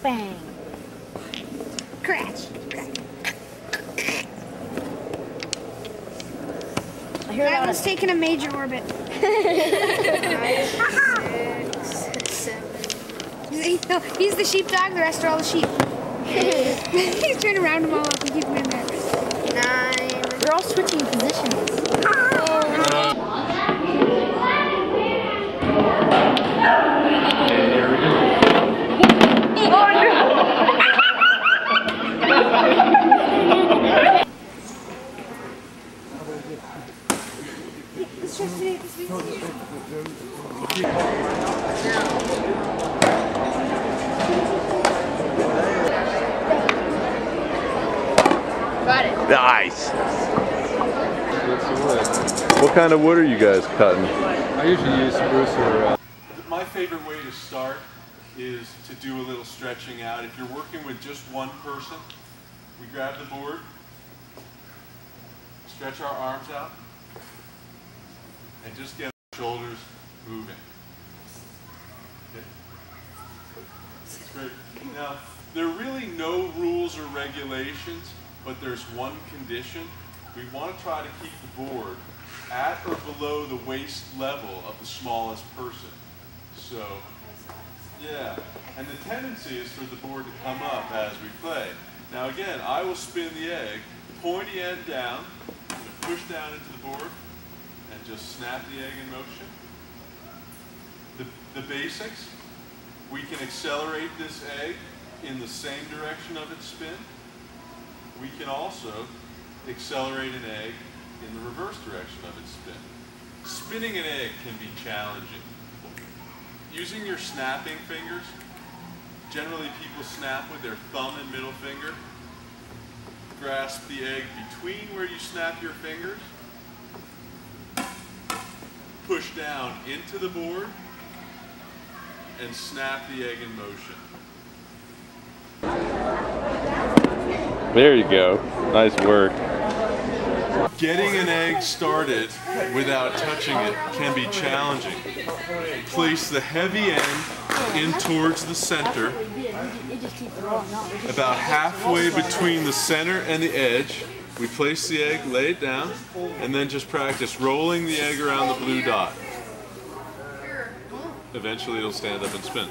Bang. Crash. That was taking a major orbit. 5, 6, 7. He's the sheepdog, the rest are all the sheep. He's trying to round them all up and keep them in there. 9. They're all switching positions. Got it. Nice. What kind of wood are you guys cutting? I usually use spruce or... My favorite way to start is to do a little stretching out. If you're working with just one person, we grab the board, stretch our arms out, and just get our shoulders moving. Okay. That's great. Now, there are really no rules or regulations, but there's one condition. We want to try to keep the board at or below the waist level of the smallest person. So, yeah, and the tendency is for the board to come up as we play. Now again, I will spin the egg, pointy end down, push down into the board, and just snap the egg in motion. The basics, we can accelerate this egg in the same direction of its spin. We can also accelerate an egg in the reverse direction of its spin. Spinning an egg can be challenging. Using your snapping fingers, generally people snap with their thumb and middle finger. Grasp the egg between where you snap your fingers. Push down into the board and snap the egg in motion. There you go. Nice work. Getting an egg started without touching it can be challenging. Place the heavy end in towards the center, about halfway between the center and the edge. We place the egg, lay it down, and then just practice rolling the egg around the blue dot. Eventually it'll stand up and spin.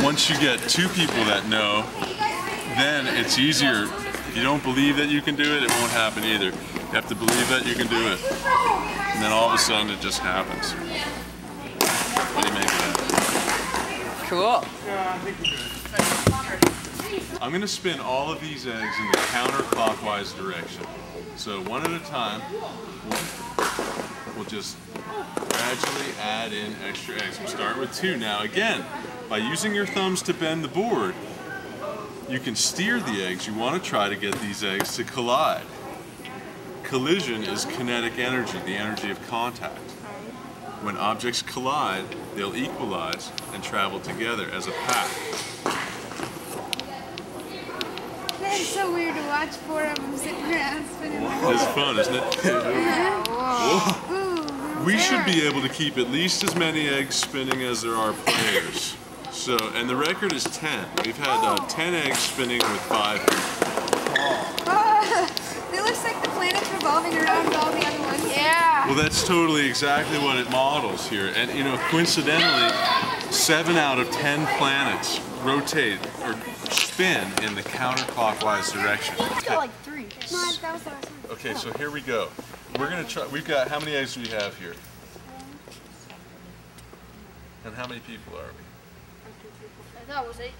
Once you get two people that know, then it's easier. If you don't believe that you can do it, it won't happen either. You have to believe that you can do it. And then all of a sudden it just happens. What do you make of that? Cool. I'm going to spin all of these eggs in the counterclockwise direction. So one at a time, we'll just gradually add in extra eggs. We'll start with 2. Now again, by using your thumbs to bend the board, you can steer the eggs. You want to try to get these eggs to collide. Collision is kinetic energy, the energy of contact. When objects collide, they'll equalize and travel together as a pack. It's so weird to watch 4 of them sitting around spinning. It's fun, isn't it? We should be able to keep at least as many eggs spinning as there are players. So, and the record is 10. We've had 10 eggs spinning with 5 people. It looks like the planet's revolving around all the other ones. Yeah. Well, that's totally exactly what it models here. And you know, coincidentally, 7 out of 10 planets rotate or spin in the counterclockwise direction. It's got like 3. Okay, so here we go. We're gonna try. We've got, how many eggs do we have here? And how many people are we? I thought it was 8.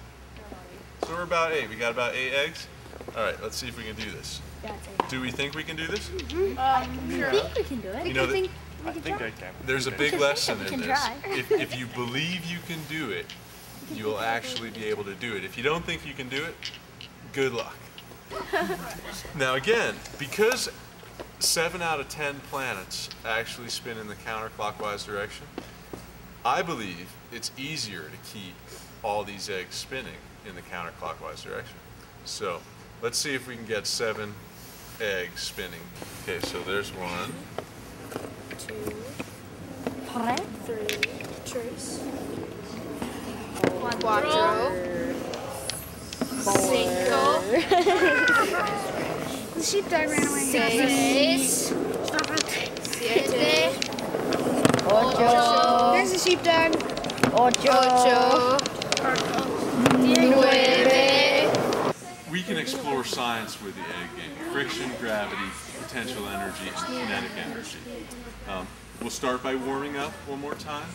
So we're about 8. We got about 8 eggs. All right, let's see if we can do this. Do we think we can do this? I think we can do it. You know, I think I can. there's a big lesson in this. try. If you believe you can do it, you'll actually be able to do it. If you don't think you can do it, good luck. Now again, because 7 out of 10 planets actually spin in the counterclockwise direction, I believe it's easier to keep all these eggs spinning in the counterclockwise direction. So let's see if we can get 7 eggs spinning. Okay, so there's 1, 2, 3, trace, 4, sheepdog ran away. 6, 7, 8, There's the sheepdog. 8, 9. We can explore science with the egg game. Friction, gravity, potential energy, and kinetic energy. We'll start by warming up one more time.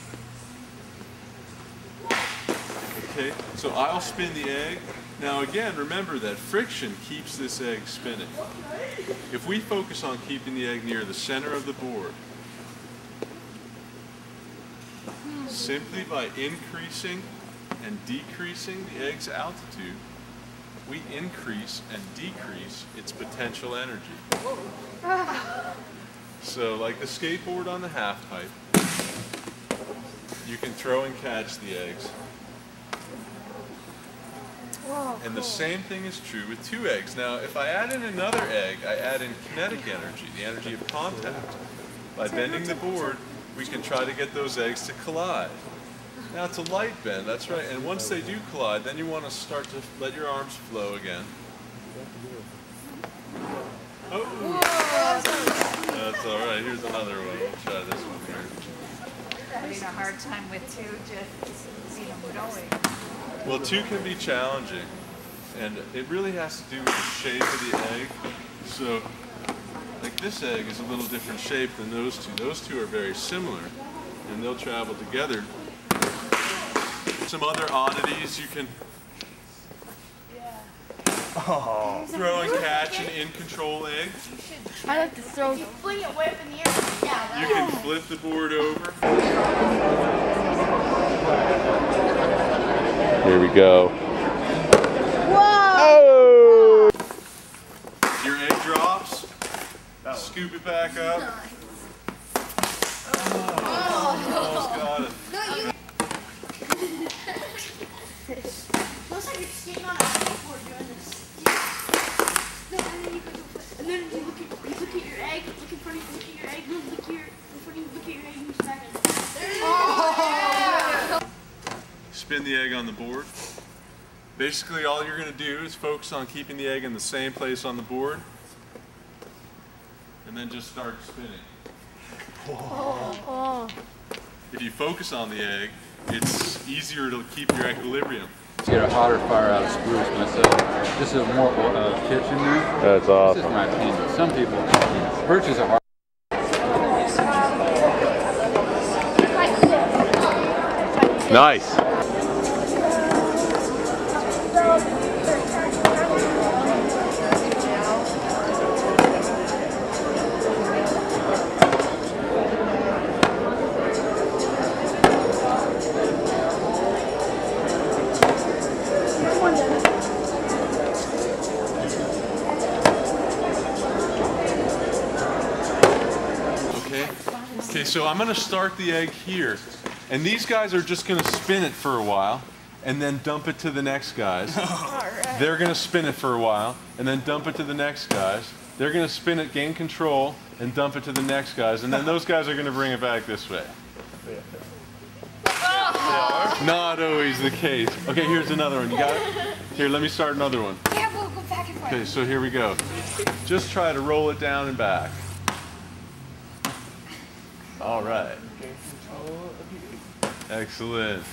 Okay, so I'll spin the egg. Now again, remember that friction keeps this egg spinning. If we focus on keeping the egg near the center of the board, simply by increasing and decreasing the egg's altitude, we increase and decrease its potential energy. So like the skateboard on the half pipe, you can throw and catch the eggs. And the same thing is true with 2 eggs. Now, if I add in another egg, I add in kinetic energy, the energy of contact. By bending the board, we can try to get those eggs to collide. Now, it's a light bend, that's right. And once they do collide, then you want to start to let your arms flow again. Oh! That's all right. Here's another one. We'll try this one here. Having a hard time with 2 just see them going. Well, 2 can be challenging, and it really has to do with the shape of the egg. So, like this egg is a little different shape than those 2. Those 2 are very similar, and they'll travel together. Some other oddities you can throw and catch an in-control egg. I like to throw. Fling it way up in the air. Yeah, You can flip the board over. Here we go. Whoa! Oh! Your egg drops. Scoop it back up. Almost got it. Looks like you're skating on a skateboard doing this. No, and then you look at your egg, look in front of you, look at your egg, look at your in front of you, look at your egg, and you stack it. Spin the egg on the board. Basically, all you're going to do is focus on keeping the egg in the same place on the board, and then just start spinning. If you focus on the egg, it's easier to keep your equilibrium. Get a hotter fire out of spruce myself. This is more pitch in there. That's awesome. This is my opinion. Some people, birches are hard. Nice. Okay, so I'm going to start the egg here. And these guys are just going to spin it for a while and then dump it to the next guys. They're going to spin it for a while and then dump it to the next guys. They're going to spin it, gain control, and dump it to the next guys. And then those guys are going to bring it back this way. Not always the case. Okay, here's another one. You got it? Here, let me start another one. Yeah, we'll go back and forth. Okay, so here we go. Just try to roll it down and back. All right. Excellent.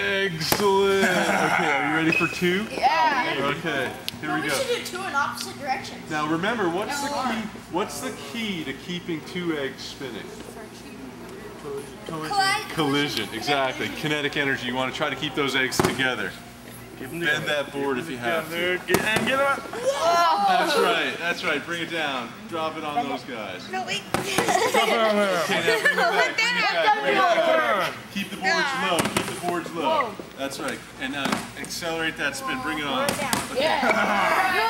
Excellent. Okay, are you ready for 2? Yeah. Okay, here we We go. should do 2 in opposite directions. Now remember, what's the key? What's the key to keeping 2 eggs spinning? Collision. Exactly. Kinetic energy. You want to try to keep those eggs together. Bend that board if you have to. Get up. That's right. That's right. Bring it down. Drop it on those guys. No, wait. Okay, now bring it back. Bring it back. Bring it back. Keep the boards low. Keep the boards low. That's right. And now accelerate that spin. Bring it on. We'll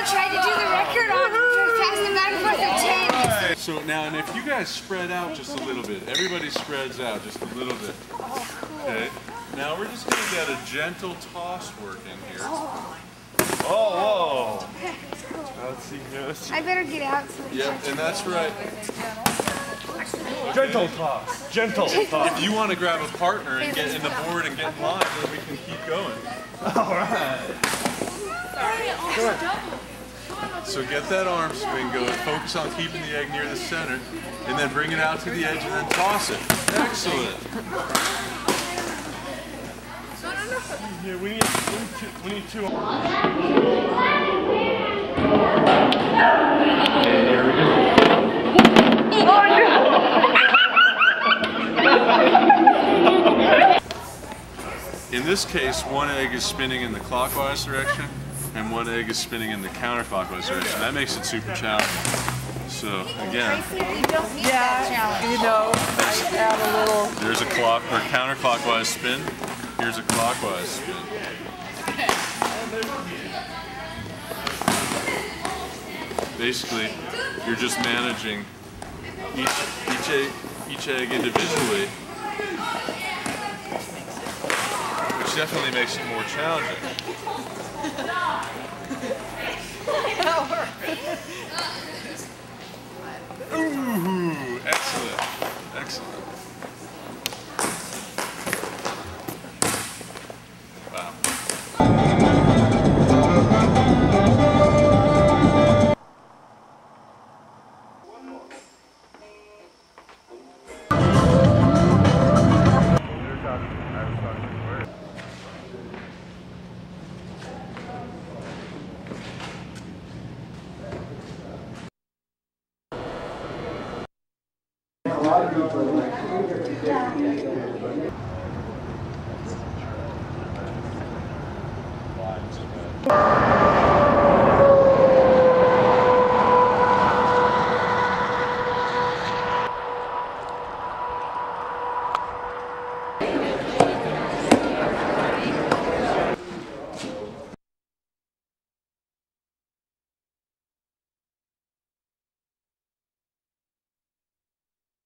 try to do the record on passing back and forth of 10. So now, and if you guys spread out just a little bit, everybody spreads out just a little bit. Okay. Now we're just going to get a gentle toss working here. Oh, whoa. I better get out. So Yep, and that's right. Gentle toss. Gentle toss. If you want to grab a partner and get in the board and get in line, then we can keep going. All right. Sorry, double. Come on, So get that arm swing going, focus on keeping the egg near the center, and then bring it out to the edge and then toss it. Excellent. Yeah, we need two. And here we go. In this case, one egg is spinning in the clockwise direction and one egg is spinning in the counterclockwise direction. That makes it super challenging. So again, Yeah, you know, I add a little. there's a clock or counterclockwise spin. Here's a clockwise spin. Basically, you're just managing each egg individually, which definitely makes it more challenging. Ooh, excellent, excellent. Wow. Wow.